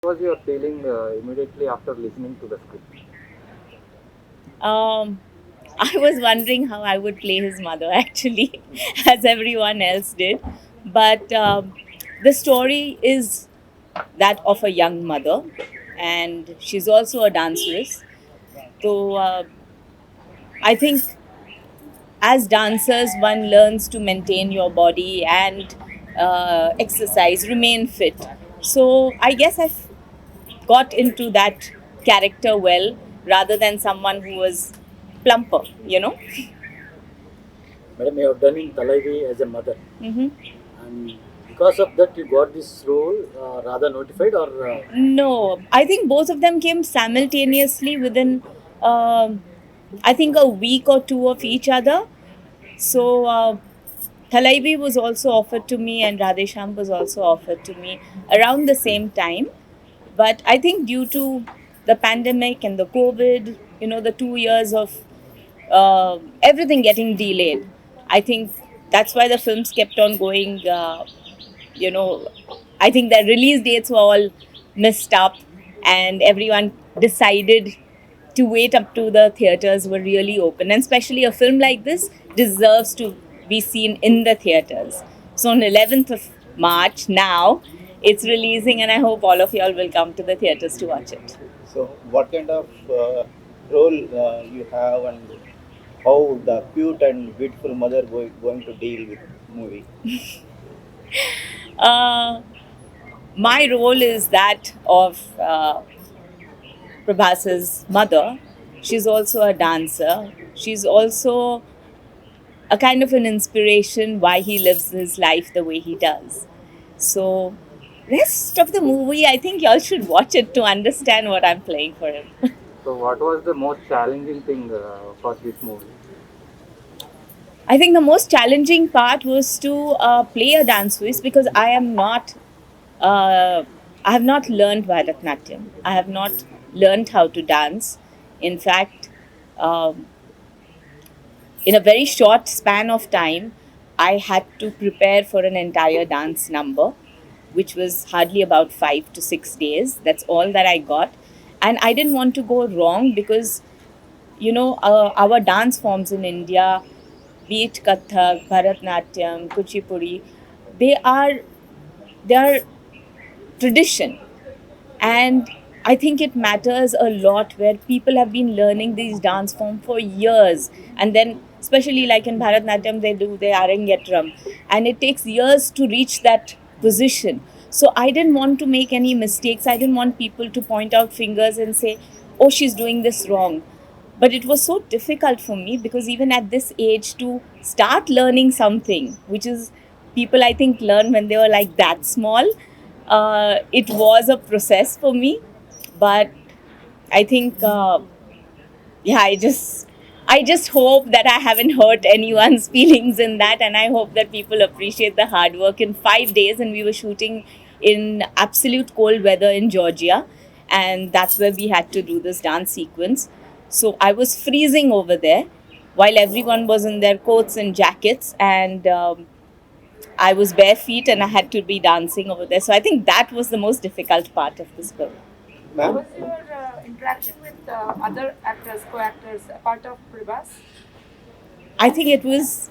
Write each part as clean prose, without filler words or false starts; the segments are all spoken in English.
What was your feeling immediately after listening to the script? Um, I was wondering how I would play his mother actually, as everyone else did. But the story is that of a young mother, and she's also a danceress. So I think as dancers, one learns to maintain your body and exercise, remain fit. So I guess I've got into that character well rather than someone who was plumper. Madam, you have done in Talaivi as a mother, Hmm. and because of that, you got this role rather notified, or No, I think both of them came simultaneously within, um I think, a week or two of each other. So, Thalaibi was also offered to me, and Radhe Shyam was also offered to me around the same time. But I think due to the pandemic and the COVID, the 2 years of everything getting delayed, I think that's why the films kept on going. You know, I think the release dates were all messed up, and everyone decided to wait up to the theaters were really open. And especially a film like this deserves to be seen in the theaters. So on 11th of March now, it's releasing, and I hope all of y'all will come to the theaters to watch it. So, what kind of role you have, and how the cute and beautiful mother going to deal with movie? Uh, my role is that of Prabhas's mother. She's also a dancer. She's also a kind of an inspiration why he lives his life the way he does. So, rest of the movie, I think y'all should watch it to understand what I'm playing for him. so what was the most challenging thing for this movie? I think the most challenging part was to play a dance quiz because uh, I have not learned Bharatnatyam. I have not learned how to dance. In fact, um, in a very short span of time, I had to prepare for an entire dance number, which was hardly about 5 to 6 days. That's all that I got. And I didn't want to go wrong because, our dance forms in India, be it Kathak, Bharatnatyam, Kuchipudi, they are, they are tradition. And I think it matters a lot where people have been learning these dance forms for years, and then especially like in Bharatnatyam they do the arangetram, and it takes years to reach that position. So I didn't want to make any mistakes. I didn't want people to point out fingers and say, oh, she's doing this wrong. But it was so difficult for me because even at this age to start learning something which is, people I think learn when they were like that small, it was a process for me. But I think, yeah, I just hope that I haven't hurt anyone's feelings in that, and I hope that people appreciate the hard work. In 5 days, and we were shooting in absolute cold weather in Georgia, and that's where we had to do this dance sequence. So I was freezing over there while everyone was in their coats and jackets, and I was bare feet and I had to be dancing over there. So I think that was the most difficult part of this film. How Ma'am, was your interaction with other actors, co-actors, apart of Prabhas? I think it was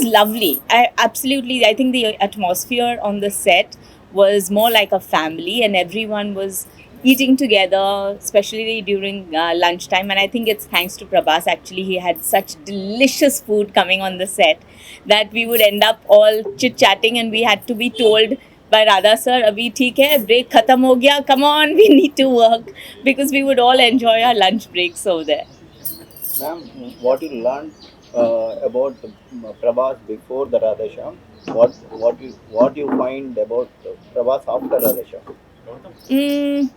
lovely. I think the atmosphere on the set was more like a family, and everyone was eating together, especially during lunchtime. And I think it's thanks to Prabhas. Actually, he had such delicious food coming on the set that we would end up all chit chatting, and we had to be told by Radha sir, "Abhi theek hai, break khatam ho gaya. Come on, we need to work," because we would all enjoy our lunch breaks over there. ma'am, what you learned about Prabhas before the Radha Shyam? What you find about Prabhas after Radha Shyam? Mm,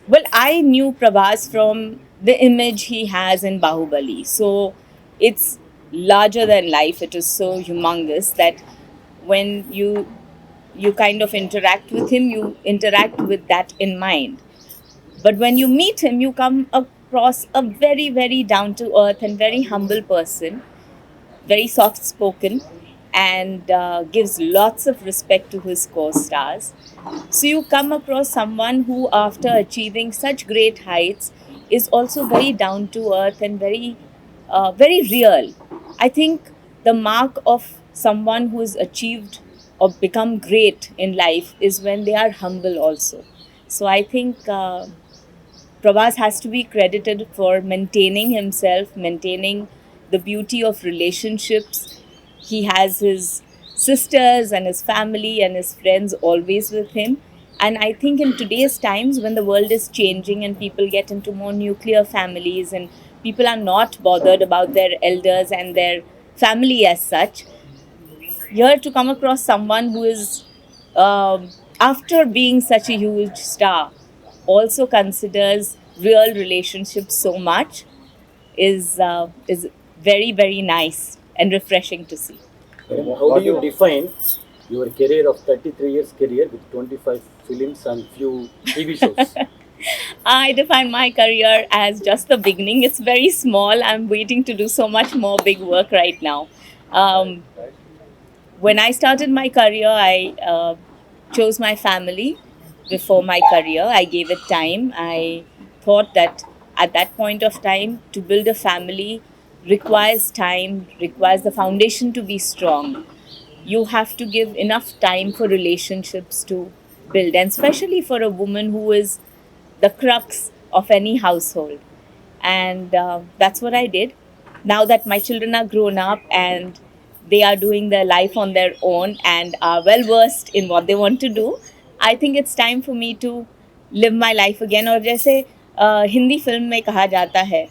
well, I knew Prabhas from the image he has in Bahubali. So it's larger than life. It is so humongous that when you kind of interact with him, you interact with that in mind. But when you meet him, you come across a very, very down to earth and very humble person, very soft spoken. and gives lots of respect to his co-stars. So you come across someone who, after achieving such great heights, is also very down to earth and very real. I think the mark of someone who has achieved or become great in life is when they are humble also. So I think Prabhas has to be credited for maintaining himself, maintaining the beauty of relationships. He has his sisters and his family and his friends always with him. And I think in today's times, when the world is changing and people get into more nuclear families and people are not bothered about their elders and their family as such, here to come across someone who is, after being such a huge star, also considers real relationships so much is very nice and refreshing to see. Madam, how do you define your career of 33 years career with 25 films and few TV shows? I define my career as just the beginning. It's very small. I'm waiting to do so much more big work right now. Um, when I started my career, I chose my family before my career. I gave it time. I thought that at that point of time, to build a family requires time, requires the foundation to be strong. You have to give enough time for relationships to build, and especially for a woman who is the crux of any household. And that's what I did. Now that my children are grown up and they are doing their life on their own and are well versed in what they want to do, I think it's time for me to live my life again. और जैसे Hindi film में कहा जाता है,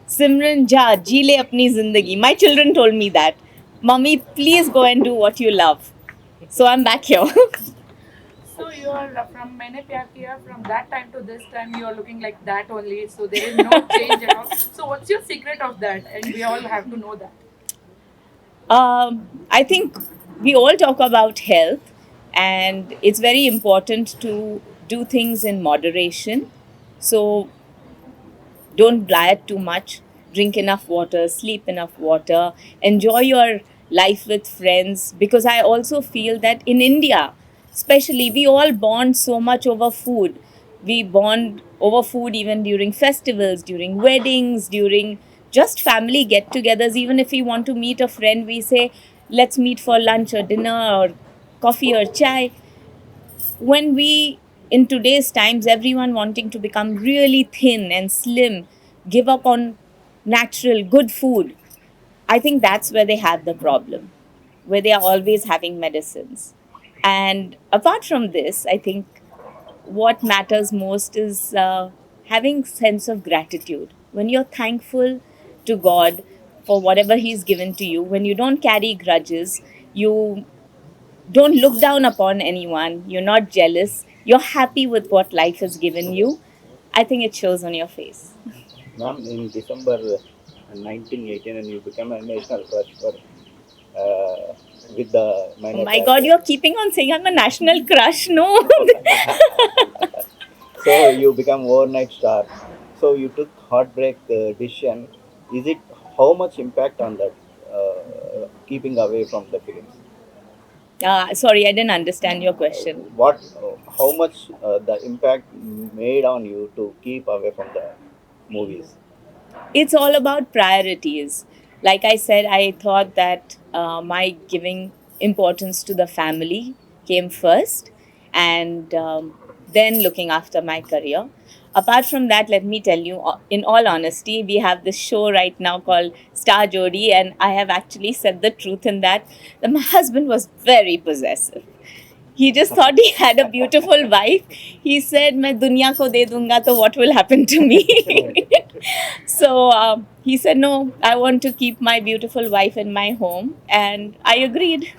सिमरन जा जी ले अपनी जिंदगी. My children told me that, Mommy, please go and do what you love. So I'm back here. So you are from Maine Pyar Kiya, from that time to this time you are looking like that only. So there is no change at all. So what's your secret of that? And we all have to know that. I think we all talk about health, and it's very important to do things in moderation. So don't diet too much, drink enough water, sleep enough water, enjoy your life with friends. Because I also feel that in India, especially, we all bond so much over food. We bond over food even during festivals, during weddings, during just family get togethers. Even if we want to meet a friend, we say, let's meet for lunch or dinner or coffee or chai. When we, in today's times, everyone wanting to become really thin and slim, give up on natural good food, I think that's where they have the problem, where they are always having medicines. And apart from this, I think what matters most is having sense of gratitude. When you're thankful to God for whatever He's given to you, when you don't carry grudges, you don't look down upon anyone, you're not jealous, you're happy with what life has given you, I think it shows on your face. Ma'am, in December 1918, and you became a national crush for with the Oh my god, you're keeping on saying I'm a national crush. No. So you become overnight star. So you took heartbreak decision. Is it how much impact on that keeping away from the films? Sorry, I didn't understand your question. What how much the impact made on you to keep away from the movies? It's all about priorities. Like I said, I thought that my giving importance to the family came first, and then looking after my career. Apart from that, let me tell you, in all honesty, we have this show right now called Star Jodi, and I have actually said the truth in that my husband was very possessive. He just thought he had a beautiful wife. He said, "मैं दुनिया को दे दूंगा तो what will happen to me?" So he said, "No, I want to keep my beautiful wife in my home," and I agreed.